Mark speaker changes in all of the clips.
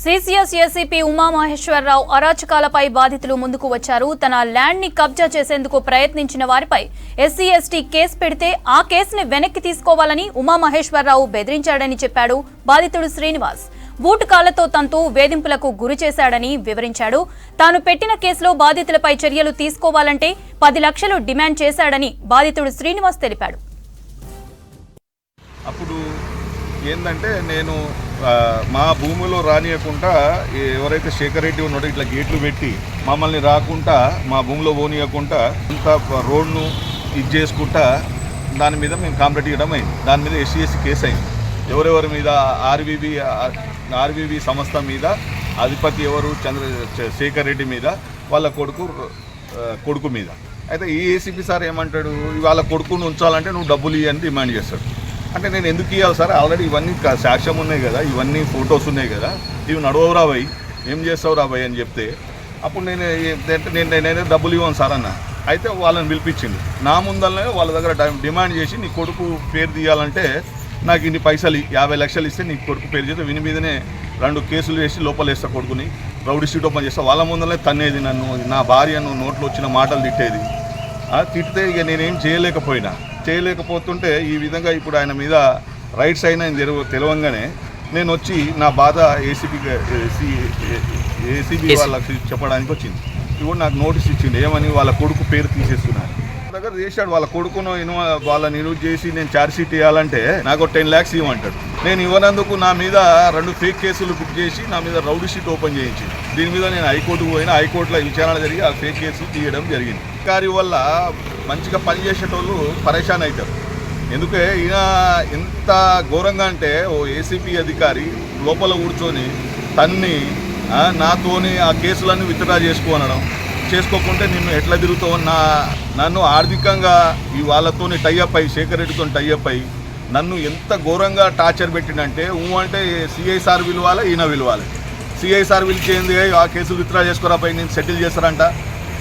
Speaker 1: CCS ACP Umamaheswararao అరాచకాలపై బాధితులు ముందుకు వచ్చారు. తన ల్యాండ్ ని కబ్జా చేసేందుకు ప్రయత్నించిన వారిపై ఎస్సీ ఎస్టీ కేసు పెడితే ఆ కేసుని వెనక్కి తీసుకోవాలని ఉమామహేశ్వరరావు బెదిరించాడని చెప్పాడు బాధితుడు శ్రీనివాస్. బూటు కాళ్లతో తంతు వేధింపులకు గురి చేశాడని వివరించాడు. తాను పెట్టిన కేసులో బాధితులపై చర్యలు తీసుకోవాలంటే 10 లక్షలు డిమాండ్ చేశాడని బాధితుడు శ్రీనివాస్ తెలిపాడు.
Speaker 2: ఏంటంటే నేను మా భూమిలో రానియకుండా ఎవరైతే శేఖర్ రెడ్డి ఉన్నాడో ఇట్లా గేట్లు పెట్టి మమ్మల్ని రాకుండా మా భూమిలో పోనీయకుండా అంత రోడ్ను ఇది చేసుకుంటా దాని మీద మేము కాంప్లైంట్ ఇవ్వడం అయింది. దాని మీద ఎస్సీ ఎస్టీ కేసు అయింది. ఎవరెవరి మీద ఆర్వీబీ సంస్థ మీద అధిపతి ఎవరు శేఖర్ రెడ్డి మీద వాళ్ళ కొడుకు మీద. అయితే ఈ ఏసీపీ సార్ ఏమంటాడు, వాళ్ళ కొడుకును ఉంచాలంటే నువ్వు డబ్బులు ఇవ్వని డిమాండ్ చేస్తాడు. అంటే నేను ఎందుకు ఇవ్వాలి సార్, ఆల్రెడీ ఇవన్నీ సాక్ష్యం ఉన్నాయి కదా, ఇవన్నీ ఫొటోస్ ఉన్నాయి కదా, ఇవి నడవవు రాబోయ్, ఏం చేస్తావు రాబోయ్ అని చెప్తే అప్పుడు నేనే డబ్బులు ఇవ్వను సార్ అన్న. అయితే వాళ్ళని పిలిపించింది నా ముందరనే వాళ్ళ దగ్గర డిమాండ్ చేసి నీ కొడుకు పేరు తీయాలంటే నాకు ఇన్ని పైసలు 50 లక్షలు ఇస్తే నీ కొడుకు పేరు చేస్తే విని మీదనే 2 కేసులు వేసి లోపలేస్తా, కొడుకుని రౌడీ షీట్ ఓపెన్ చేస్తా, వాళ్ళ ముందరనే తన్నేది, నన్ను నా భార్యను నోట్లో వచ్చిన మాటలు తిట్టేది. తిట్టితే ఇక నేనేం చేయలేకపోతుంటే ఈ విధంగా ఇప్పుడు ఆయన మీద రైట్స్ అయినా తెలవంగానే నేను వచ్చి నా బాధ ఏసీబీ వాళ్ళకి చెప్పడానికి వచ్చింది. ఇప్పుడు నాకు నోటీస్ ఇచ్చింది, ఏమని వాళ్ళ కొడుకు పేరు తీసేస్తున్నాను దగ్గర చేశాడు. వాళ్ళ కొడుకును వాళ్ళని ఇన్వైట్ చేసి నేను ఛార్జ్ షీట్ ఇవ్వాలంటే నాకు 10 lakhs ఇవ్వమంటాడు. నేను ఇవ్వనందుకు నా మీద 2 ఫేక్ కేసులు బుక్ చేసి నా మీద రౌడీ షీట్ ఓపెన్ చేయించింది. దీని మీద నేను హైకోర్టుకు పోయినా, హైకోర్టులో విచారణ జరిగి ఆ ఫేక్ కేసులు తీయడం జరిగింది. అధికారి వల్ల మంచిగా పనిచేసేటోళ్ళు పరేషాన్ అవుతారు. ఎందుకే ఈయన ఎంత ఘోరంగా అంటే ఓ ఏసీపీ అధికారి లోపల కూర్చొని తన్ని నాతోని ఆ కేసులన్నీ విత్డ్రా చేసుకోకుంటే నిన్ను ఎట్లా తిరుగుతావు, నన్ను ఆర్థికంగా వాళ్ళతో టైఅప్ అయ్యి శేఖర్ రెడ్డితో టైఅప్ అయ్యి నన్ను ఎంత ఘోరంగా టార్చర్ పెట్టిండంటే అంటే సిఐసార్ పిలవాలి, ఈయన పిలవాలి. సిఐసార్ పిలిచేంది ఆ కేసులు విత్డ్రా చేసుకోరాపై నేను సెటిల్ చేస్తారంట,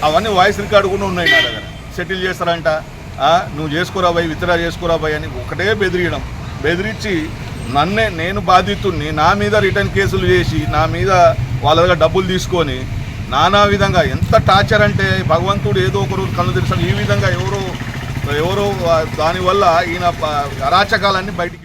Speaker 2: అవన్నీ వాయిస్ రికార్డు కూడా ఉన్నాయి నా దగ్గర. సెటిల్ చేస్తారంట, నువ్వు చేసుకోరాబాయి, విత్డ్రా చేసుకోరాబాయి అని ఒకటే బెదిరించి నేను బాధితుడిని, నా మీద రిటర్న్ కేసులు చేసి నా మీద వాళ్ళ దగ్గర డబ్బులు తీసుకొని నానా విధంగా ఎంత టార్చర్ అంటే భగవంతుడు ఏదో ఒక రోజు కళ్ళు తెరిచాను. ఈ విధంగా ఎవరో దానివల్ల ఈయన అరాచకాలన్నీ బయటికి